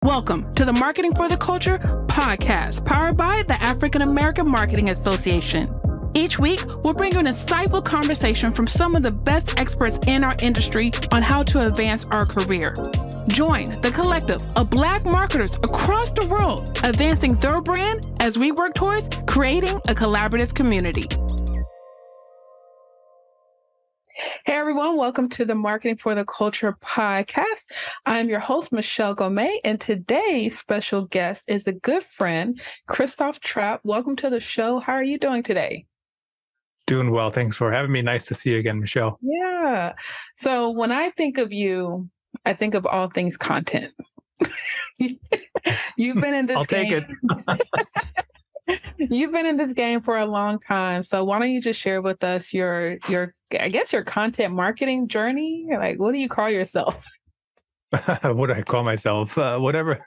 Welcome to the Marketing for the Culture podcast, powered by the African American Marketing Association. Each week, we'll bring you an insightful conversation from some of the best experts in our industry on how to advance our career. Join the collective of Black marketers across the world, advancing their brand as we work towards creating a collaborative community. Hey everyone, welcome to the Marketing for the Culture podcast. I'm your host, Michelle Gomez, and today's special guest is a good friend, Christoph Trappe. Welcome to the show. How are you doing today? Doing well. Thanks for having me. Nice to see you again, Michelle. Yeah. So when I think of you, I think of all things content. You've been in this I'll take game. You've been in this game for a long time. So why don't you just share with us your content marketing journey? Like, what do you call yourself? What do I call myself? Whatever.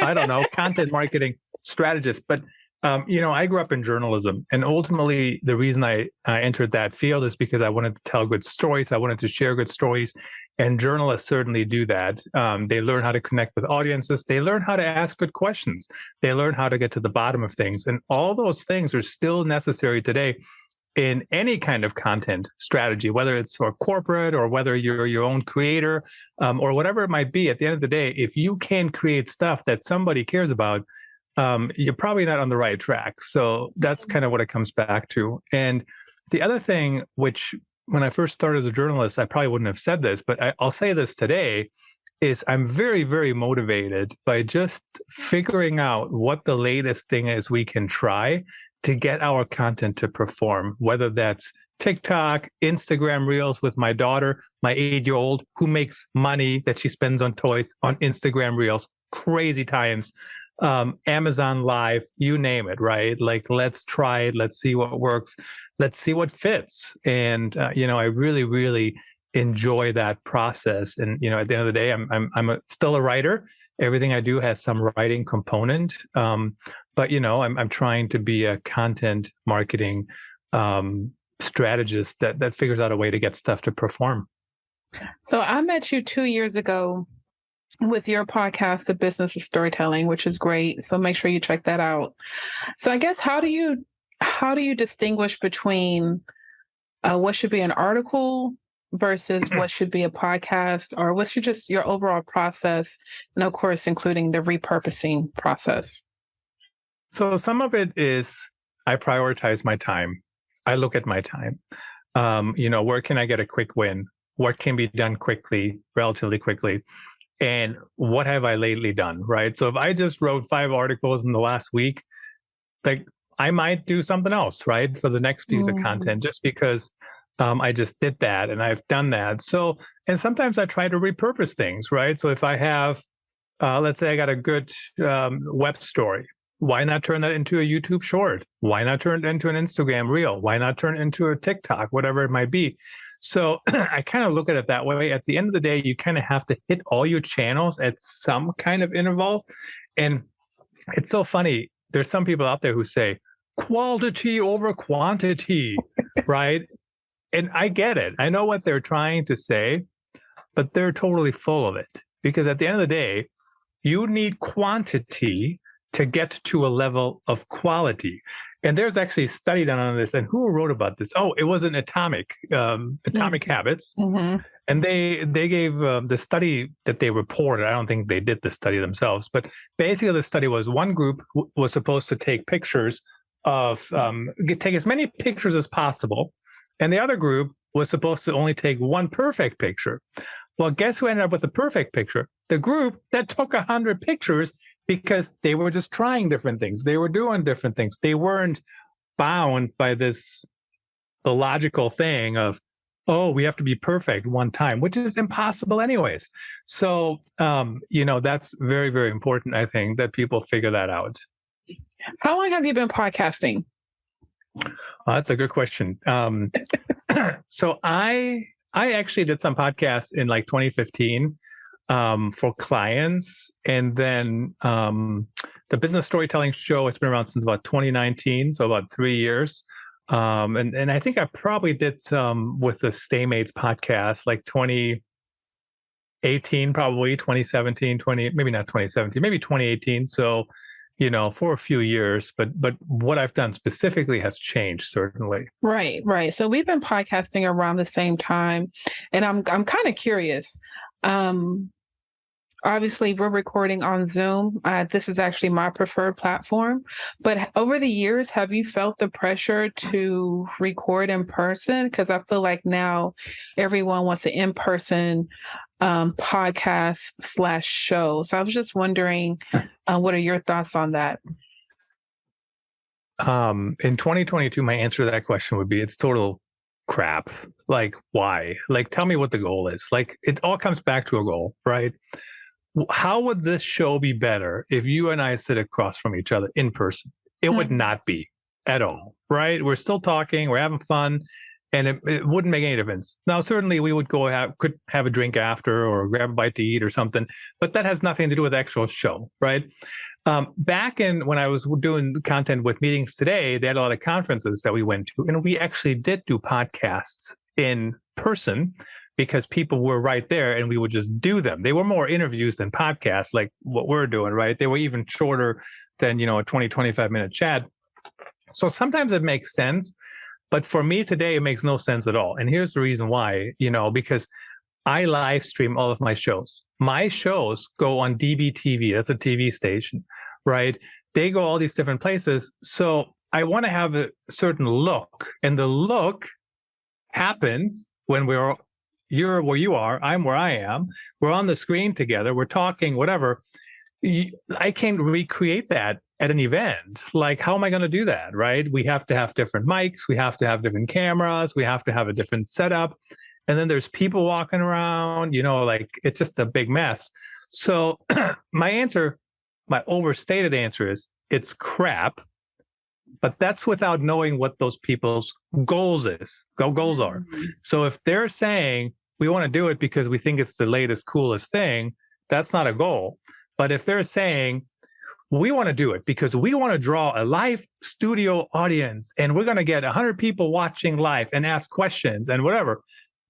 I don't know. Content marketing strategist. But, I grew up in journalism. And ultimately, the reason I entered that field is because I wanted to tell good stories. I wanted to share good stories. And journalists certainly do that. They learn how to connect with audiences. They learn how to ask good questions. They learn how to get to the bottom of things. And all those things are still necessary today in any kind of content strategy, whether it's for corporate or whether you're your own creator or whatever it might be. At the end of the day, if you can create stuff that somebody cares about, you're probably not on the right track. So that's kind of what it comes back to. And the other thing, which when I first started as a journalist, I probably wouldn't have said this, but I'll say this today, is I'm very, very motivated by just figuring out what the latest thing is we can try to get our content to perform, whether that's TikTok, Instagram Reels with my daughter, my 8-year-old, who makes money that she spends on toys on Instagram Reels, crazy times, Amazon Live, you name it, right? Like, let's try it. Let's see what works. Let's see what fits. And, I really, really enjoy that process. And, at the end of the day, I'm still a writer. Everything I do has some writing component. But, I'm trying to be a content marketing strategist that figures out a way to get stuff to perform. So I met you 2 years ago with your podcast, The Business of Storytelling, which is great. So make sure you check that out. So I guess how do you distinguish between what should be an article versus what should be a podcast, or what's your overall process, and of course, including the repurposing process? So some of it is I prioritize my time. I look at my time. Where can I get a quick win? What can be done quickly, relatively quickly? And what have I lately done, right? So if I just wrote 5 articles in the last week, like I might do something else, right? For the next piece of content, just because I just did that and I've done that. So, and sometimes I try to repurpose things, right? So if I have, let's say I got a good web story, why not turn that into a YouTube short? Why not turn it into an Instagram reel? Why not turn it into a TikTok, whatever it might be? So I kind of look at it that way. At the end of the day, you kind of have to hit all your channels at some kind of interval. And it's so funny. There's some people out there who say quality over quantity, right? And I get it. I know what they're trying to say, but they're totally full of it. Because at the end of the day, you need quantity to get to a level of quality. And there's actually a study done on this. And who wrote about this? Oh, it was an Atomic Habits. Mm-hmm. And they gave the study that they reported. I don't think they did the study themselves, but basically the study was one group was supposed to take pictures of, take as many pictures as possible. And the other group was supposed to only take one perfect picture. Well, guess who ended up with the perfect picture? The group that took 100 pictures, because they were just trying different things. They were doing different things. They weren't bound by the logical thing of, oh, we have to be perfect one time, which is impossible anyways. So, that's very, very important, I think, that people figure that out. How long have you been podcasting? That's a good question. So I actually did some podcasts in like 2015 for clients. And then the Business Storytelling Show, it's been around since about 2019, so about 3 years. And I think I probably did some with the Stay Mates podcast, like 18, probably 2017, maybe not 2017, maybe 2018. So, for a few years, but what I've done specifically has changed, certainly. Right, right. So we've been podcasting around the same time, and I'm kind of curious. Um, Obviously, we're recording on Zoom. This is actually my preferred platform. But over the years, have you felt the pressure to record in person? Because I feel like now everyone wants an in-person podcast/show. So I was just wondering, what are your thoughts on that? In 2022, my answer to that question would be it's total crap. Like, why? Like, tell me what the goal is. Like, it all comes back to a goal, right? How would this show be better if you and I sit across from each other in person? It would not be at all, right? We're still talking, we're having fun, and it wouldn't make any difference. Now, certainly we would could have a drink after or grab a bite to eat or something, but that has nothing to do with the actual show, right? Back in when I was doing content with Meetings Today, they had a lot of conferences that we went to, and we actually did do podcasts in person because people were right there and we would just do them. They were more interviews than podcasts like what we're doing, right? They were even shorter than, a 20, 25-minute chat. So sometimes it makes sense, but for me today, it makes no sense at all. And here's the reason why, because I live stream all of my shows. My shows go on DBTV, that's a TV station, right? They go all these different places. So I want to have a certain look, and the look happens when you're where you are, I'm where I am, we're on the screen together, we're talking, whatever. I can't recreate that at an event. Like, how am I going to do that, right? We have to have different mics, we have to have different cameras, we have to have a different setup. And then there's people walking around, like it's just a big mess. So my overstated answer is it's crap, but that's without knowing what those people's goals are. So if they're saying we want to do it because we think it's the latest, coolest thing, that's not a goal. But if they're saying we want to do it because we want to draw a live studio audience and we're going to get 100 people watching live and ask questions and whatever,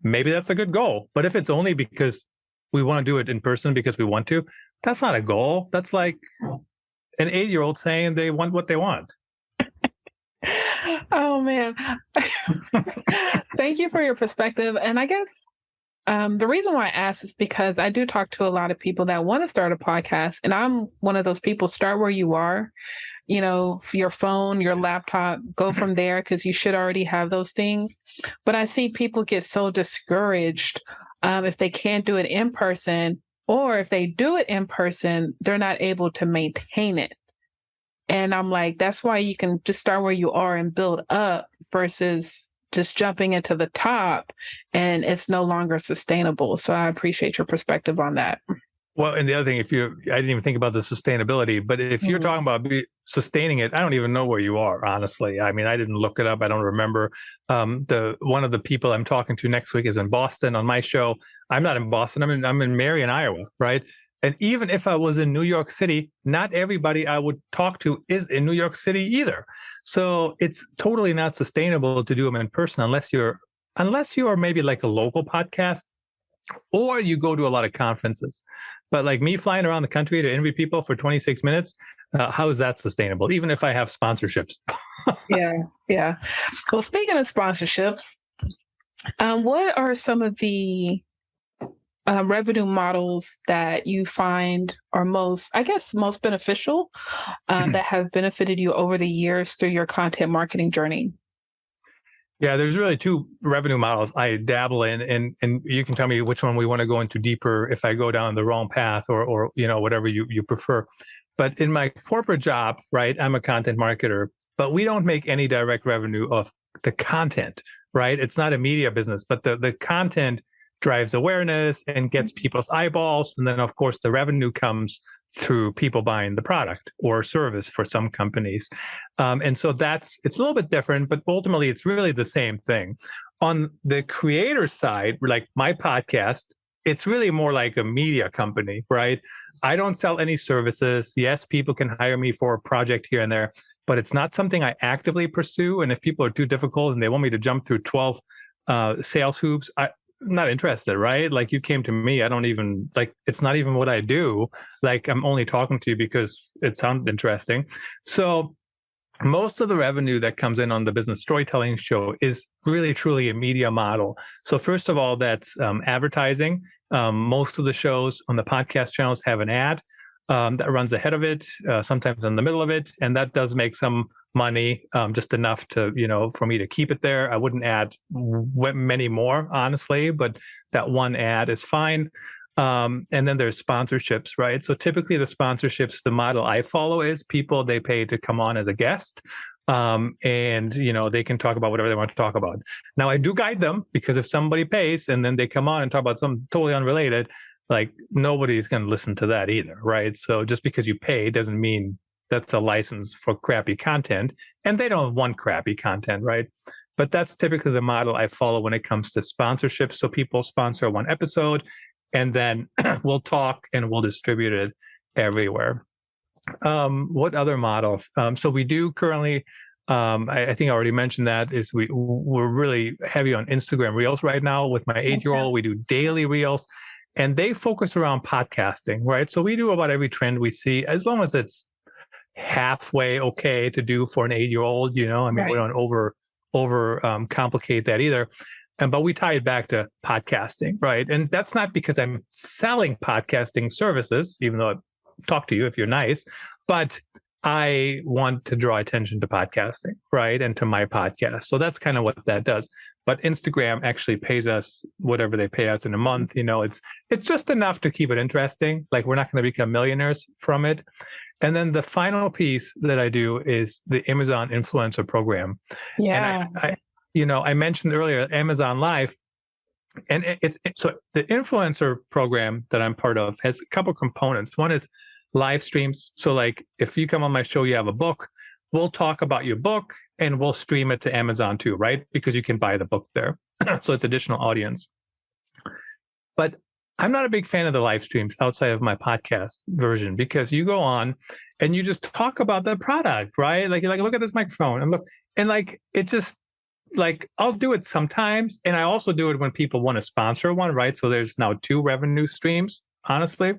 maybe that's a good goal. But if it's only because we want to do it in person because we want to, that's not a goal. That's like an 8-year-old saying they want what they want. Oh man. Thank you for your perspective. And I guess the reason why I asked is because I do talk to a lot of people that want to start a podcast. And I'm one of those people, start where you are, your phone, your laptop, go from there because you should already have those things. But I see people get so discouraged if they can't do it in person, or if they do it in person, they're not able to maintain it. And I'm like, that's why you can just start where you are and build up versus just jumping into the top and it's no longer sustainable. So I appreciate your perspective on that. Well, and the other thing, I didn't even think about the sustainability, but if you're talking about sustaining it, I don't even know where you are, honestly. I mean, I didn't look it up. I don't remember. One of the people I'm talking to next week is in Boston on my show. I'm not in Boston. I'm in Marion, Iowa, right? And even if I was in New York City, not everybody I would talk to is in New York City either. So it's totally not sustainable to do them in person unless you are maybe like a local podcast or you go to a lot of conferences. But like me flying around the country to interview people for 26 minutes, how is that sustainable? Even if I have sponsorships. Yeah. Well, speaking of sponsorships, what are some of the revenue models that you find are most beneficial that have benefited you over the years through your content marketing journey? Yeah, there's really two revenue models I dabble in, and you can tell me which one we want to go into deeper if I go down the wrong path or whatever you prefer. But in my corporate job, right, I'm a content marketer, but we don't make any direct revenue of the content, right? It's not a media business, but the content drives awareness and gets people's eyeballs. And then, of course, the revenue comes through people buying the product or service for some companies. And so it's a little bit different, but ultimately it's really the same thing. On the creator side, like my podcast, it's really more like a media company, right? I don't sell any services. Yes, people can hire me for a project here and there, but it's not something I actively pursue. And if people are too difficult and they want me to jump through 12 sales hoops, not interested, right? Like you came to me, I don't even like, it's not even what I do. Like I'm only talking to you because it sounded interesting. So most of the revenue that comes in on the business storytelling show is really truly a media model. So first of all, that's advertising. Most of the shows on the podcast channels have an ad that runs ahead of it, sometimes in the middle of it, and that does make some money, just enough to, for me to keep it there. I wouldn't add many more, honestly, but that one ad is fine. And then there's sponsorships, right? So typically the sponsorships, the model I follow is people, they pay to come on as a guest. And, they can talk about whatever they want to talk about. Now I do guide them, because if somebody pays and then they come on and talk about something totally unrelated, like nobody's going to listen to that either, right? So just because you pay doesn't mean that's a license for crappy content, and they don't want crappy content, right? But that's typically the model I follow when it comes to sponsorships. So people sponsor one episode, and then we'll talk and we'll distribute it everywhere. What other models? So we do currently, I think I already mentioned that, is we're really heavy on Instagram Reels right now with my 8-year-old. We do daily Reels, and they focus around podcasting, right? So we do about every trend we see, as long as it's halfway okay to do for an 8-year-old, we don't over complicate that either. But we tie it back to podcasting, right? And that's not because I'm selling podcasting services, even though I talk to you if you're nice, but I want to draw attention to podcasting, right? And to my podcast. So that's kind of what that does. But Instagram actually pays us whatever they pay us in a month. It's just enough to keep it interesting. Like we're not going to become millionaires from it. And then the final piece that I do is the Amazon influencer program. Yeah. And I mentioned earlier Amazon Live, and so the influencer program that I'm part of has a couple components. One is live streams. So like if you come on my show, you have a book, we'll talk about your book and we'll stream it to Amazon too, right? Because you can buy the book there. So it's additional audience. But I'm not a big fan of the live streams outside of my podcast version, because you go on and you just talk about the product, right? Like you're like, look at this microphone and look, and like, it just, like I'll do it sometimes. And I also do it when people want to sponsor one, right? So there's now 2 revenue streams, honestly.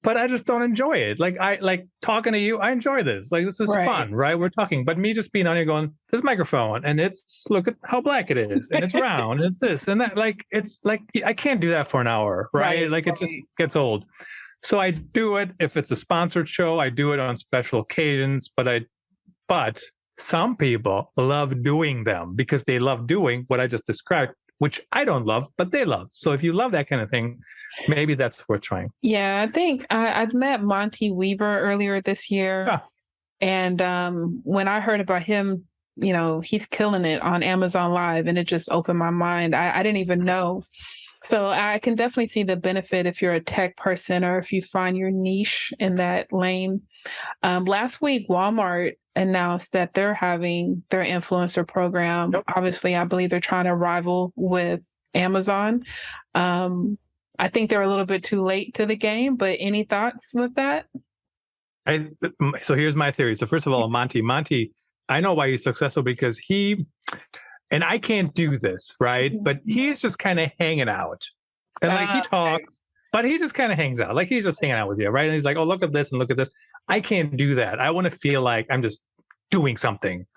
But I just don't enjoy it. Like I like talking to you. I enjoy this. Like this is fun, right? We're talking. But me just being on here going, this microphone, and it's, look at how black it is, and it's round, and it's this and that. Like it's like I can't do that for an hour, right? Like it just gets old. So I do it if it's a sponsored show. I do it on special occasions. But some people love doing them because they love doing what I just described, which I don't love, but they love. So if you love that kind of thing, maybe that's worth trying. Yeah, I think I'd met Monty Weaver earlier this year. Yeah. And when I heard about him, he's killing it on Amazon Live, and it just opened my mind. I didn't even know. So I can definitely see the benefit if you're a tech person or if you find your niche in that lane. Last week, Walmart announced that they're having their influencer program. Yep. Obviously, I believe they're trying to rival with Amazon. I think they're a little bit too late to the game, but any thoughts with that? So here's my theory. So first of all, Monty, I know why he's successful, because and I can't do this, right? Mm-hmm. But he's just kind of hanging out. And like he talks, but he just kind of hangs out. Like he's just hanging out with you, right? And he's like, oh, look at this and look at this. I can't do that. I want to feel like I'm just doing something.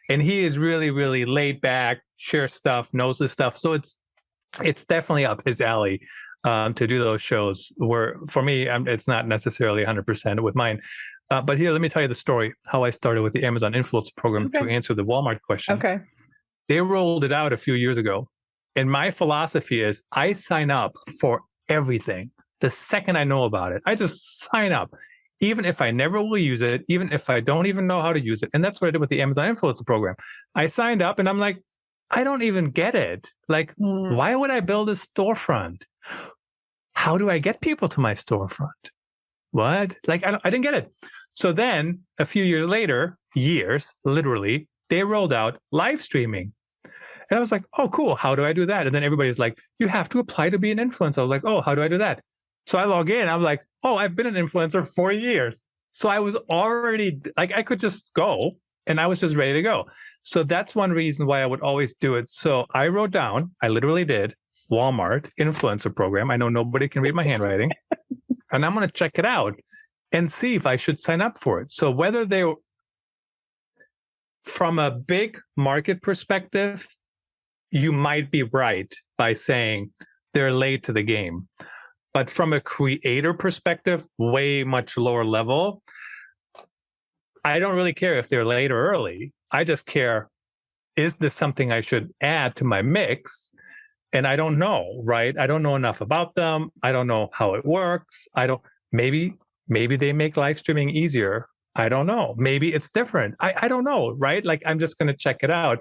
And he is really, really laid back, shares stuff, knows this stuff. So it's definitely up his alley to do those shows, where for me, it's not necessarily 100% with mine. But here, let me tell you the story, how I started with the Amazon Influence program to answer the Walmart question. Okay. They rolled it out a few years ago. And my philosophy is I sign up for everything. The second I know about it, I just sign up, even if I never will use it, even if I don't even know how to use it. And that's what I did with the Amazon Influencer program. I signed up and I'm like, I don't even get it. Like, why would I build a storefront? How do I get people to my storefront? What? Like, I didn't get it. So then a few years later, literally, they rolled out live streaming. And I was like, oh, cool. How do I do that? And then everybody's like, you have to apply to be an influencer. I was like, oh, how do I do that? So I log in. I'm like, oh, I've been an influencer for years. So I was already like, I could just go and I was just ready to go. So that's one reason why I would always do it. So I wrote down, I literally did Walmart influencer program. I know nobody can read my handwriting. And I'm going to check it out and see if I should sign up for it. So whether they're from a big market perspective, you might be right by saying they're late to the game. But from a creator perspective, way much lower level, I don't really care if they're late or early. I just care, is this something I should add to my mix? And I don't know, right? I don't know enough about them. I don't know how it works. Maybe they make live streaming easier. I don't know. Maybe it's different. I don't know, right? Like, I'm just going to check it out.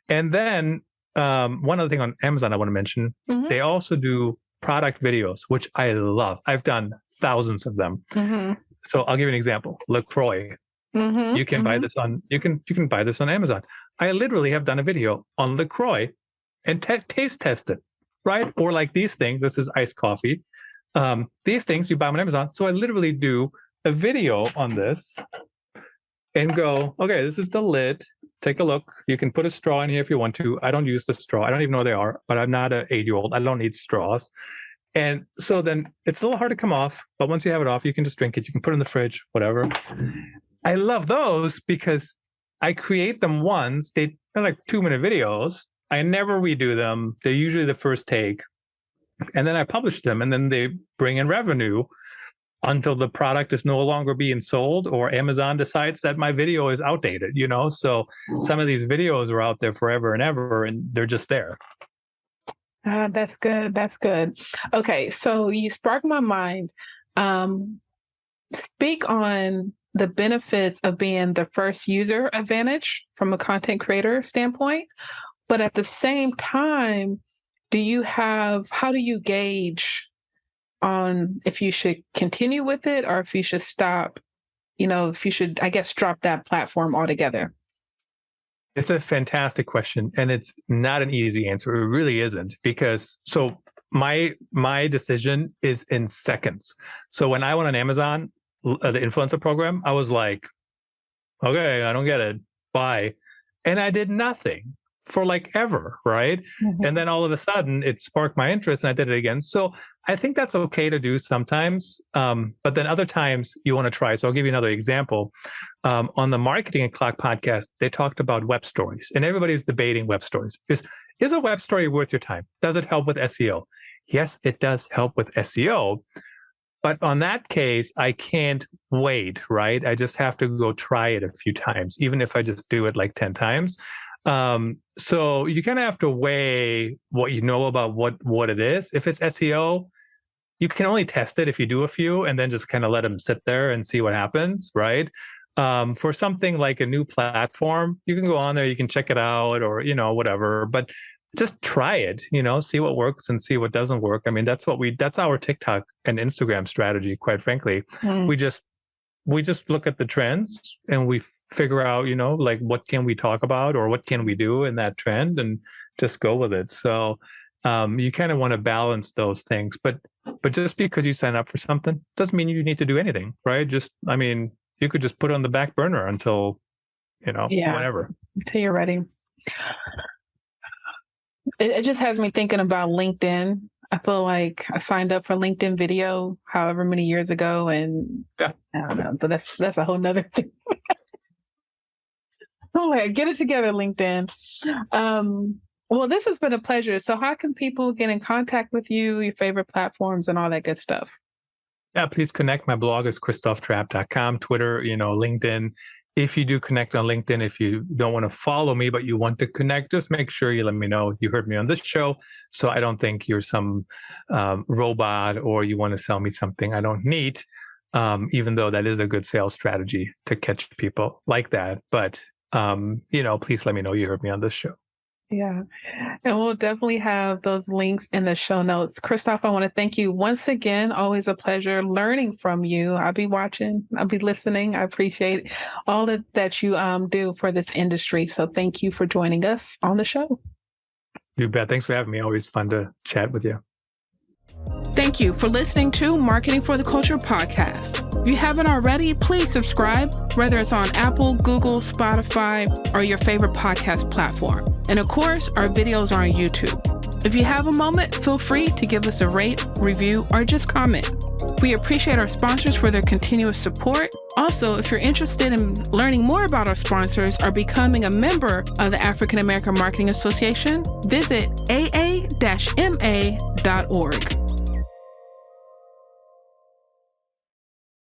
And then one other thing on Amazon I want to mention, they also do product videos, which I love. I've done thousands of them. So I'll give you an example. LaCroix. You can buy this on you can buy this on Amazon. I literally have done a video on LaCroix and taste test it, right? Or like these things. This is iced coffee. These things you buy on Amazon. So I literally do a video on this and go, okay, this is the lid. Take a look. You can put a straw in here if you want to. I don't use the straw. I don't even know what they are, but I'm not an 8-year-old. I don't need straws. And so then it's a little hard to come off, but once you have it off, you can just drink it. You can put it in the fridge, whatever. I love those because I create them once. They're like 2-minute videos. I never redo them. They're usually the first take. And then I publish them, and then they bring in revenue until the product is no longer being sold or Amazon decides that my video is outdated, So some of these videos are out there forever and ever, and they're just there. That's good. That's good. Okay. So you sparked my mind. Speak on the benefits of being the first user advantage from a content creator standpoint. But at the same time, how do you gauge on if you should continue with it or if you should stop, if you should, I guess, drop that platform altogether? It's a fantastic question. And it's not an easy answer. It really isn't, because my decision is in seconds. So when I went on Amazon, the influencer program, I was like, okay, I don't get it. Bye. And I did nothing for like ever, right? And then all of a sudden it sparked my interest and I did it again. So I think that's okay to do sometimes. But then other times you want to try. So I'll give you another example. On the Marketing and Clock podcast, they talked about web stories, and everybody's debating web stories. Is a web story worth your time? Does it help with SEO? Yes, it does help with SEO. But on that case, I can't wait, right? I just have to go try it a few times, even if I just do it like 10 times. So you kind of have to weigh what you know about what it is. If it's SEO, you can only test it if you do a few and then just kind of let them sit there and see what happens, right? For something like a new platform, you can go on there, you can check it out or, whatever, but just try it, see what works and see what doesn't work. I mean, that's our TikTok and Instagram strategy, quite frankly. We just look at the trends and we figure out, like what can we talk about or what can we do in that trend and just go with it. So you kind of want to balance those things, but just because you sign up for something doesn't mean you need to do anything, right? You could just put it on the back burner until, whenever. Until you're ready. It just has me thinking about LinkedIn. I feel like I signed up for LinkedIn Video however many years ago, and I don't know, but that's a whole nother thing. Oh my, get it together, LinkedIn. Well, this has been a pleasure. So how can people get in contact with you, your favorite platforms and all that good stuff? Yeah, please connect. My blog is christophtrappe.com, Twitter, LinkedIn. If you do connect on LinkedIn, if you don't want to follow me, but you want to connect, just make sure you let me know you heard me on this show. So I don't think you're some robot or you want to sell me something I don't need, even though that is a good sales strategy to catch people like that. But, please let me know you heard me on this show. Yeah. And we'll definitely have those links in the show notes. Christoph, I want to thank you once again. Always a pleasure learning from you. I'll be watching. I'll be listening. I appreciate all that you do for this industry. So thank you for joining us on the show. You bet. Thanks for having me. Always fun to chat with you. Thank you for listening to Marketing for the Culture podcast. If you haven't already, please subscribe, whether it's on Apple, Google, Spotify, or your favorite podcast platform. And of course, our videos are on YouTube. If you have a moment, feel free to give us a rate, review, or just comment. We appreciate our sponsors for their continuous support. Also, if you're interested in learning more about our sponsors or becoming a member of the African American Marketing Association, visit aa-ma.org.